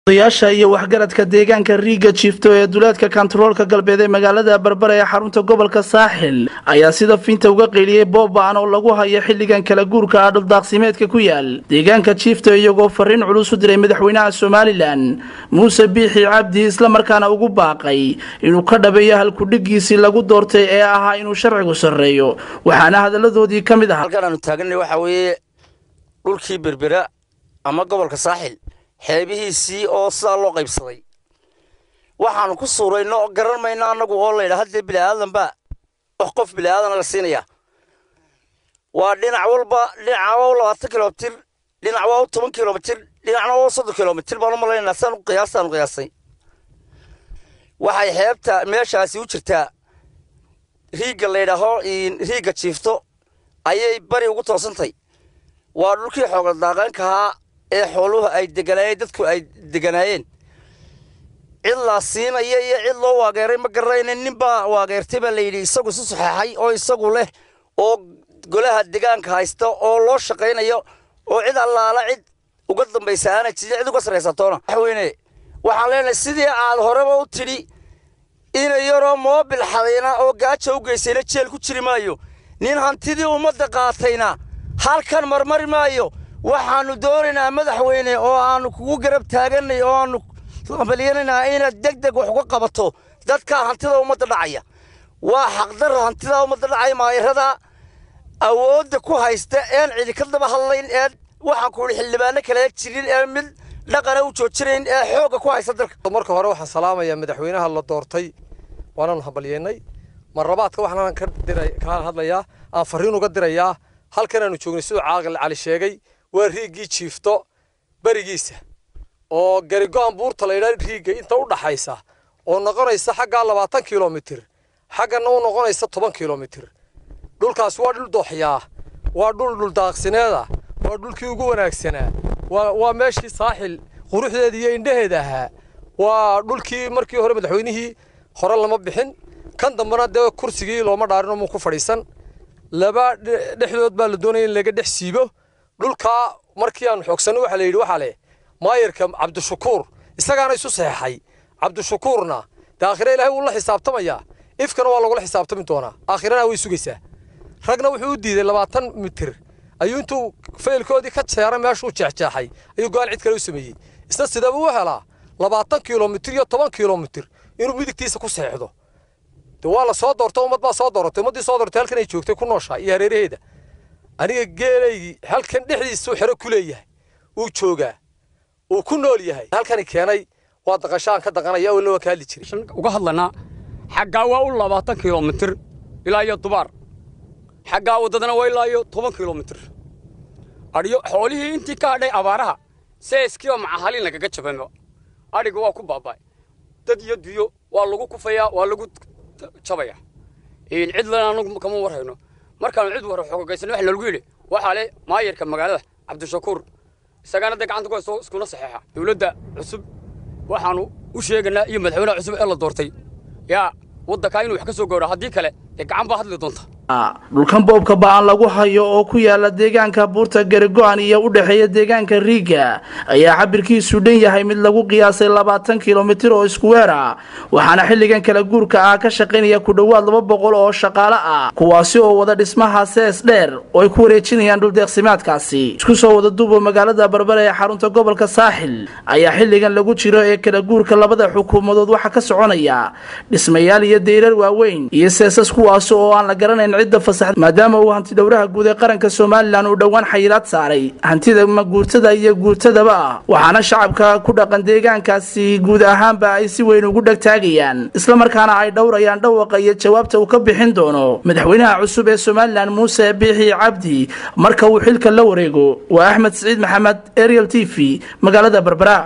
odayaasha iyo waxgaradka deegaanka Riiga Chiefto ee duleedka kantaroolka galbeed ee magaalada Berbera ee xarunta gobolka Saaxil ayaa sida fiinta uga qeyliyay boobaan oo lagu hayo xilligan kala guurka ah dhul daaqsimeedka ku yaal deegaanka Chiefto iyagoo fariin culus u diray madaxweynaha Soomaaliland Muuse Biixi Cabdi isla markaana ugu baaqay inuu ka dhabeeyo halku dhigiisii lagu doortay ee ahaa inuu sharcigu sareeyo waxaana hadaladoodii kamid ah halkan taagnay waxa weeye dhulkii Berbera ama gobolka Saaxil xeebihiisii oo sida loo qaybsaday waxaan ku suurayno garanmayna anagu oo leeyahay bilaadan ba wax qof bilaadan la siinaya waa dhinac walba dhinac 20 kilomitir dhinac 10 kilomitir dhinac 30 kilomitir baan u maleynaa san qiyaasay waxay xeebta meeshaasi u jirtaa Riiga leedahay in Riiga Chiefto ayay bari ugu toosantay waa dhulkii xoog daaqanka ee xooluhu ay deganayeen dadku ay deganaayeen illa siinaya iyo cid loo waageeray ma garanaynin ninba waageertay ba leeyay isagu si saxaxay oo isagu leh oo golaha deegaanka haysta oo loo shaqeynayo oo cid allaala cid uga dambaysaana cid uga sareysatoona waxaan leenahay sidii aad horeba u tiri in yaro moobil xadayna oo gaajo u geysayna jeel ku jiri maayo nin hantidii umada qaatayna halkan marmari maayo waxaanu doonaynaa madaxweyne oo aanu kugu garab taaganay oo aanu qabaliyeenaa inaad degdeg wax uga qabato dadka hantida umada dhacaya waa xaqdar hantida umada dhacay maayirada awoodda ku haysta een cid ka daba hadlayn ee waxa ku xildhibaano kale jirin ee mid dhaqan u joojinayn ee xooga ku haysta dalka marka hore waxaan salaamayaa madaxweynaha la doortay waana habaliyeenay marrabaadka waxaan ka hadlayaa aan fariin uga dirayaa halkan aanu joognay sidoo caaqil cali sheegay waa Riigii Chiefto barigiisa oo garigoon buurta leeyahay Riiga inta u dhaxaysa oo noqonaysa xagga 20 kilomitir xaggana uu noqonaysa 10 kilomitir dhulkaas waa dhul dooxyaa waa dhul daaqsineeda waa dhulkii ugu wanaagsanaa waa meeshii Saaxil quruxdeedii iyo indhaheeda ahaa waa dhulkii markii hore madaxweynihii hore lama bixin kan dambana de kursigii looma dhaarin oo ku fadhiisan laba dhexdood baa la doonayay in laga dhex siibo dhulka markii aan xoogsan waxa la yiri waxa leh maayirka Cabdishakuur isagaana isu saxay Cabdishakuurna daakhire Ilaahay uu la xisaabtamaya ifkana waa lagu xisaabtami doonaa aakhirana way sugaysaa ragna wuxuu u diiday 20 mitir ayuu intuu feelkoodii ka jeeray meeshuu jeexjeexay ayuu go'aan cid kale u sameeyay isna sida uu helaa 20 kilomitir iyo 10 kilomitir inuu midigtiisa ku seexdo waa la soo doortay umad baa soo dooratay umadii soo doortay halkan ay joogtay ku nooshaa iyo hareeraheeda aniga geelay halkan dhexdiisa uu xiro ku leeyahay uu joogaa uu ku nool yahay halkan keenay waa daqashaan ka daqanaya oo loo kaali jiray uga hadlana xagga waa u 20 kilomitir ilaa iyo dubar xagga wadadana waa ilaa iyo 10 kilomitir ariyo xoolihii intii ka hadhay abaaraha seeskiyo macahalin lagaga jabano ariga waa ku baabay dad iyo diyo waa lagu kufayaa waa lagu jabaya in cid la anagu kama warhayno markaan cid war xoogaysan wax lagu yiri waxa leh maayirka magaalada Cabdishakuur isagana gacanta ku soo iskuna saxiixa dawladda cusub waxaanu u sheegnaa iyo madaxweynaha cusub ee la doortay yaa waddanka inuu wax ka soo gaaro hadii kale gacan ba hadli doonta dhulkan boobka baan lagu hayo oo ku yaala deegaanka buurta Garigoon iyo u dhaxeeya deegaanka Riiga ayaa cabirkiisu dhan yahay mid lagu qiyaasay 20 kilomitir oo isku weer ah waxaana xilligan kala guurka ah ka shaqeynaya ku dhawaad 200 oo shaqaale ah kuwaasi oo wada dhismaha sees dheer oo ay ku wareejinayaan dhul deeqsimaadkaasi isku soo wada duubo magaalada Berbera ee xarunta gobolka Saaxil ayaa xilligan lagu jiro ee kala guurka labada xukuumadood waxa ka soconaya dhismayaal iyo deerar waaweyn iyo seesas kuwaas oo aan la garanayn عدة فصحت مادام هو هنتي دورها جودة قرن كسوماليلاند ودوان حيرات ساري هنتي ده ما جورتدا هي جورتدا بقى وحنا شعب كودا قنديجان كاسي جودة أهم بقى يسوي وجودة تاجيان إسلام مركانا عي دورة يعني دوقة يتجاوبته وكبحين دونه مدحوينها عصوبة سوماليلاند موسى بيحي عبدي مركو حلك اللوريجو وأحمد سعيد محمد أريال تيفي مقالة بربراء.